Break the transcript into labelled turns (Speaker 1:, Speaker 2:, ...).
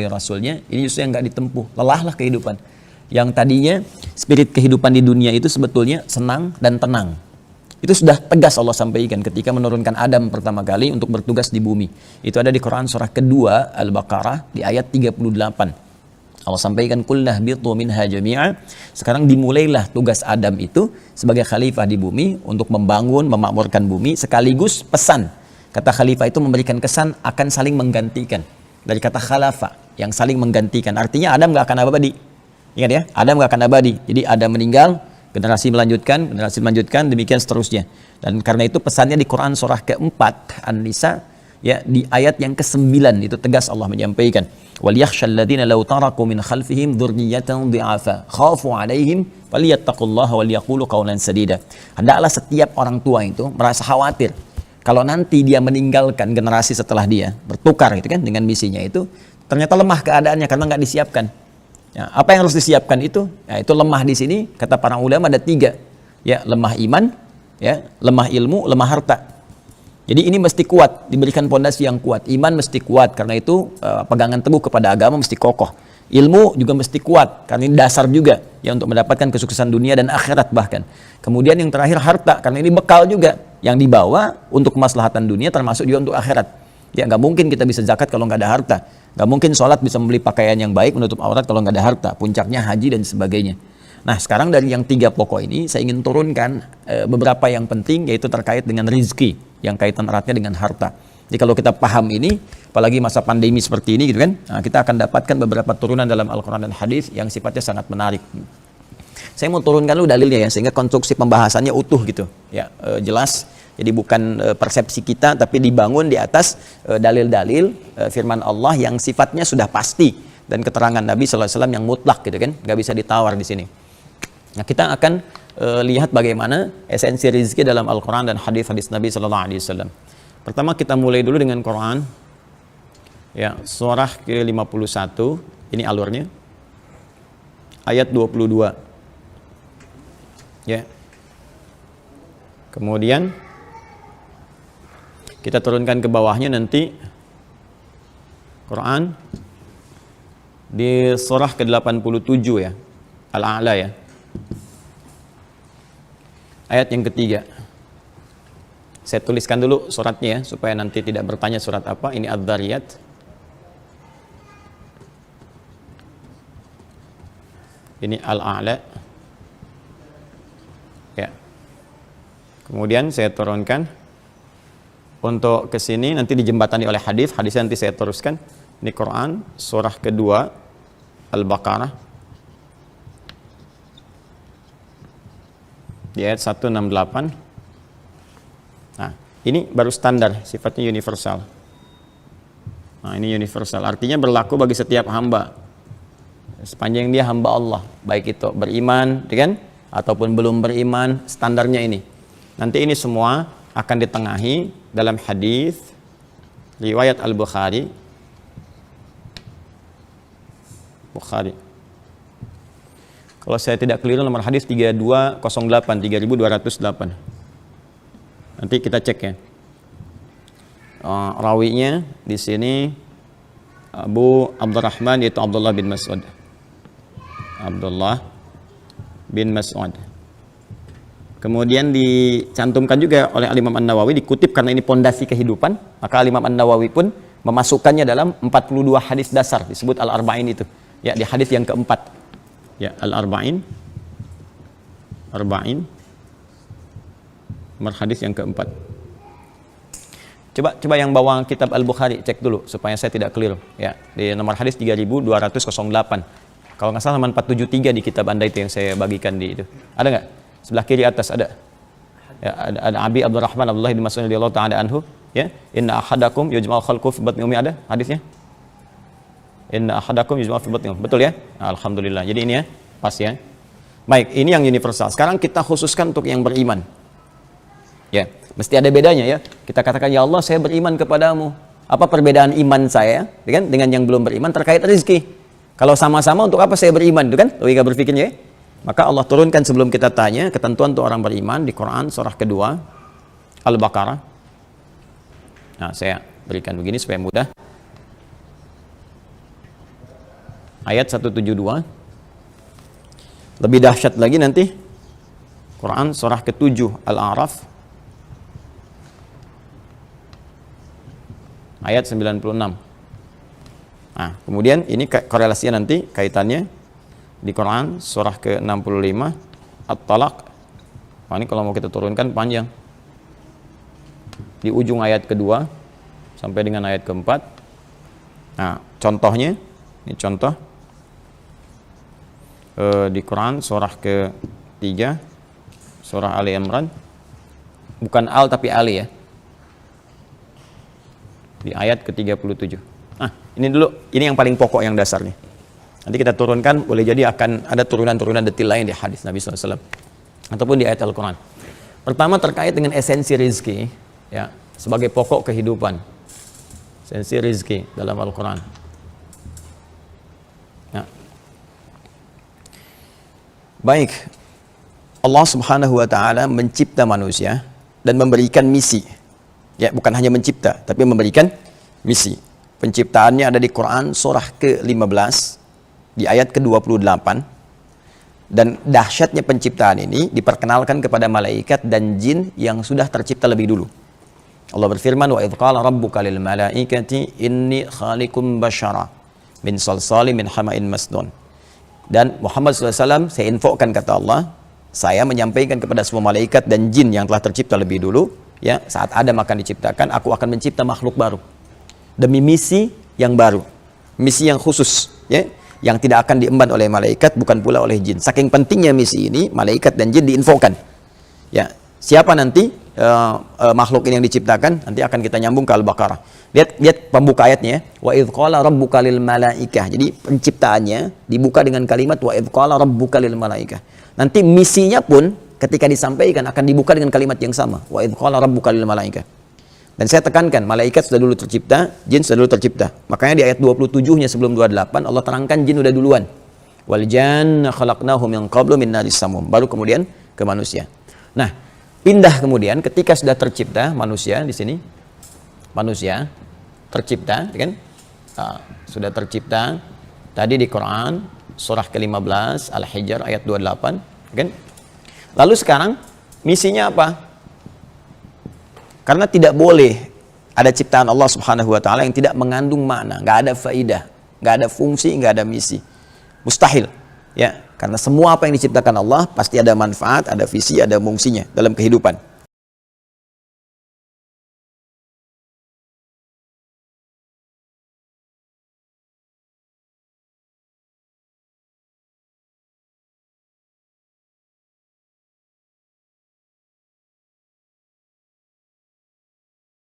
Speaker 1: Rasulnya, ini justru yang nggak ditempuh. Lelahlah kehidupan. Yang tadinya spirit kehidupan di dunia itu sebetulnya senang dan tenang. Itu sudah tegas Allah sampaikan ketika menurunkan Adam pertama kali untuk bertugas di bumi. Itu ada di Quran surah kedua Al-Baqarah di ayat 38. Allah sampaikan kulnah bitu minha jami'a. Sekarang dimulailah tugas Adam itu sebagai khalifah di bumi untuk membangun, memakmurkan bumi, sekaligus pesan. Kata khalifah itu memberikan kesan akan saling menggantikan. Dari kata khalafa, yang saling menggantikan. Artinya Adam gak akan abadi. Ingat ya, Adam gak akan abadi. Jadi Adam meninggal, generasi melanjutkan, demikian seterusnya. Dan karena itu pesannya di Quran surah keempat An-Nisa, ya, di ayat yang ke-9 itu tegas Allah menyampaikan. وَلْيَخْشَى الَّذِينَ لَوْ تَرَكُوا مِنْ خَلْفِهِمْ ذُرِّيَّةً ضِعَافًا خَافُوا عَلَيْهِمْ فَلْيَتَّقُوا اللَّهَ وَلْيَقُولُوا قَوْلًا سَدِيدًا. Hendaklah setiap orang tua itu merasa khawatir kalau nanti dia meninggalkan generasi setelah dia bertukar gitu kan dengan misinya itu, ternyata lemah keadaannya karena nggak disiapkan. Ya, apa yang harus disiapkan itu? Ya, itu lemah di sini kata para ulama ada 3. Ya, lemah iman, ya, lemah ilmu, lemah harta. Jadi ini mesti kuat, diberikan pondasi yang kuat. Iman mesti kuat, karena itu pegangan teguh kepada agama mesti kokoh. Ilmu juga mesti kuat, karena ini dasar juga ya untuk mendapatkan kesuksesan dunia dan akhirat bahkan. Kemudian yang terakhir harta, karena ini bekal juga yang dibawa untuk kemaslahatan dunia termasuk juga untuk akhirat. Ya nggak mungkin kita bisa zakat kalau nggak ada harta. Nggak mungkin sholat bisa membeli pakaian yang baik menutup aurat kalau nggak ada harta. Puncaknya haji dan sebagainya. Nah sekarang dari yang 3 pokok ini saya ingin turunkan beberapa yang penting, yaitu terkait dengan rizki yang kaitan eratnya dengan harta. Jadi kalau kita paham ini, apalagi masa pandemi seperti ini gitu kan, nah, kita akan dapatkan beberapa turunan dalam Al-Quran dan Hadis yang sifatnya sangat menarik. Saya mau turunkan dulu dalilnya ya, sehingga konstruksi pembahasannya utuh gitu ya, jelas. Jadi bukan persepsi kita, tapi dibangun di atas dalil-dalil firman Allah yang sifatnya sudah pasti, dan keterangan Nabi SAW yang mutlak gitu kan, nggak bisa ditawar di sini. Nah kita akan lihat bagaimana esensi rizki dalam Al-Quran dan hadis-hadis Nabi SAW. Pertama kita mulai dulu dengan Quran, ya, surah ke-51, ini alurnya, ayat 22, ya. Kemudian kita turunkan ke bawahnya nanti Quran di surah ke-87 ya, Al-A'la ya. Ayat yang ketiga. Saya tuliskan dulu suratnya ya, supaya nanti tidak bertanya surat apa. Ini Adz-Dzariyat. Ini Al-A'la. Ya. Kemudian saya turunkan. Untuk ke sini nanti dijembatani oleh hadis. Hadisnya nanti saya teruskan. Ini Quran surah kedua Al-Baqarah. Di ayat 168. Nah, ini baru standar, sifatnya universal. Nah, ini universal, artinya berlaku bagi setiap hamba. Sepanjang dia hamba Allah, baik itu beriman, kan? Ataupun belum beriman, standarnya ini. Nanti ini semua akan ditengahi dalam hadis riwayat Al-Bukhari. Kalau saya tidak keliru nomor hadis 3208, 3208. Nanti kita cek ya. Rawinya di sini Abu Abdurrahman, yaitu Abdullah bin Mas'ud. Abdullah bin Mas'ud. Kemudian dicantumkan juga oleh Al-Imam An-Nawawi, dikutip karena ini pondasi kehidupan, maka Al-Imam An-Nawawi pun memasukkannya dalam 42 hadis dasar, disebut Al-Arba'in itu. Ya, di hadis yang keempat. Ya, Al-Arba'in. Nomor hadis yang keempat. Coba yang bawa kitab Al-Bukhari cek dulu supaya saya tidak keliru ya. Di nomor hadis 3208. Kalau nggak salah halaman 473 di kitab Anda itu yang saya bagikan di itu. Ada nggak? Sebelah kiri atas ada. Ya, ada Abi Abdurrahman Abdullah bin Mas'ud radhiyallahu ta'ala anhu, ya. Inna ahadakum yujma'u khalqu fi batni ummi, ada hadisnya? Inna ahadakum yujma'u fi batni ummi. Betul ya? Alhamdulillah. Jadi ini ya, pas ya. Baik, ini yang universal. Sekarang kita khususkan untuk yang beriman. Ya, mesti ada bedanya ya. Kita katakan, ya Allah, saya beriman kepadamu. Apa perbedaan iman saya dengan yang belum beriman terkait rezeki? Kalau sama-sama, untuk apa saya beriman? Itu kan logika berpikirnya ya. Maka Allah turunkan sebelum kita tanya ketentuan untuk orang beriman di Quran surah kedua Al-Baqarah. Nah, saya berikan begini supaya mudah. ayat 172. Lebih dahsyat lagi nanti Quran surah ke-7 Al-A'raf ayat 96. Nah, kemudian ini korelasinya nanti kaitannya di Quran surah ke-65 At-Talaq. Nah, ini kalau mau kita turunkan panjang. Di ujung ayat kedua sampai dengan ayat keempat. Nah, contohnya, ini contoh di Quran surah ke-3 surah Ali Imran, bukan Al tapi Ali ya, di ayat ke-37. Nah, ini dulu, ini yang paling pokok, yang dasarnya. Nanti kita turunkan, boleh jadi akan ada turunan-turunan detail lain di hadis Nabi SAW ataupun di ayat Al-Quran. Pertama terkait dengan esensi rizki, ya, sebagai pokok kehidupan. Esensi rizki dalam Al-Quran. Ya. Baik, Allah Subhanahu wa Ta'ala mencipta manusia dan memberikan misi. Ya, bukan hanya mencipta, tapi memberikan misi. Penciptaannya ada di Quran surah ke-15 di ayat ke-28. Dan dahsyatnya penciptaan ini diperkenalkan kepada malaikat dan jin yang sudah tercipta lebih dulu. Allah berfirman, wa idh qala rabbuka lil malaikati inni khaliqum basyara min salsalin min hama'in masnun. Dan Muhammad SAW, saya infokan, kata Allah, saya menyampaikan kepada semua malaikat dan jin yang telah tercipta lebih dulu, ya, saat Adam akan diciptakan, aku akan mencipta makhluk baru demi misi yang baru, misi yang khusus, ya, yang tidak akan diemban oleh malaikat, bukan pula oleh jin. Saking pentingnya misi ini, malaikat dan jin diinfokan. Ya, siapa nanti makhluk ini yang diciptakan? Nanti akan kita nyambung ke Al-Baqarah. Lihat pembuka ayatnya, wa idh qala rabbuka lil malaikah. Jadi penciptaannya dibuka dengan kalimat wa idh qala rabbuka lil malaikah. Nanti misinya pun ketika disampaikan akan dibuka dengan kalimat yang sama, wa idh qala rabbuka lil malaikah. Dan saya tekankan, malaikat sudah dulu tercipta, jin sudah dulu tercipta. Makanya di ayat 27-nya sebelum 28 Allah terangkan jin udah duluan. Wal janna khalaqnahu min qablu min naris samum. Baru kemudian ke manusia. Nah, pindah kemudian ketika sudah tercipta manusia di sini. Manusia tercipta, kan? Sudah tercipta tadi di Quran surah ke-15 Al-Hijr ayat 28, kan? Lalu sekarang misinya apa? Karena tidak boleh ada ciptaan Allah Subhanahu wa Ta'ala yang tidak mengandung makna, nggak ada faidah, nggak ada fungsi, nggak ada misi. Mustahil, ya. Karena semua apa yang diciptakan Allah pasti ada manfaat, ada visi, ada fungsinya dalam kehidupan.